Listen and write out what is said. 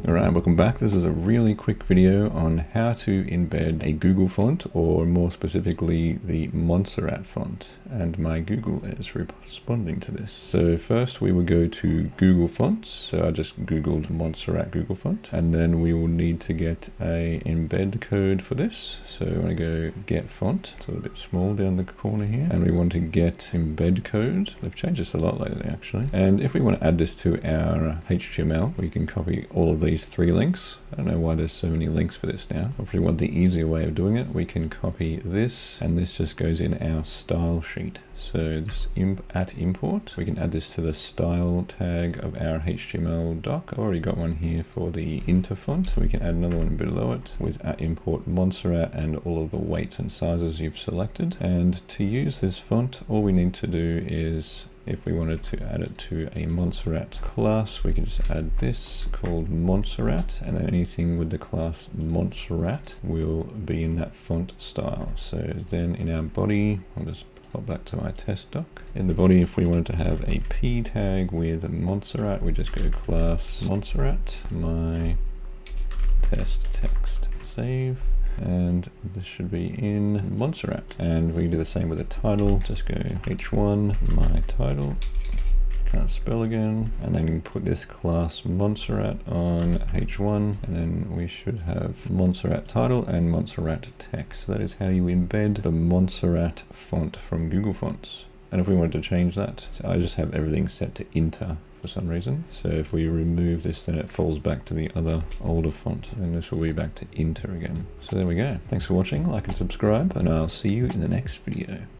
Alright, welcome back. This is a really quick video on how to embed a Google font, or more specifically the Montserrat font, and my Google is responding to this. So first we will go to Google Fonts. So I just googled Montserrat Google font, and then we will need to get a embed code for this. So I want to go get font. It's a little bit small down the corner here, and we want to get embed code. They've changed this a lot lately actually. And if we want to add this to our HTML, we can copy all of these three links. I don't know why there's so many links for this now. If we want the easier way of doing it, we can copy this, and this just goes in our style sheet. So this at import, we can add this to the style tag of our HTML doc. I've already got one here for the inter font, so we can add another one below it with at import Montserrat and all of the weights and sizes you've selected. And to use this font, all we need to do is, if we wanted to add it to a Montserrat class, we can just add this called Montserrat, and then anything with the class Montserrat will be in that font style. So then in our body, I'll just pop back to my test doc. In the body, if we wanted to have a p tag with Montserrat, we just go class Montserrat, my test text, save. And this should be in Montserrat. And we can do the same with the title. Just go h1 my title, can't spell again, and then put this class Montserrat on h1, and then we should have Montserrat title and Montserrat text. So that is how you embed the Montserrat font from Google Fonts. And if we wanted to change that, so I just have everything set to inter for some reason. So if we remove this, then it falls back to the other older font, and this will be back to inter again. So there we go. Thanks for watching, like and subscribe, and I'll see you in the next video.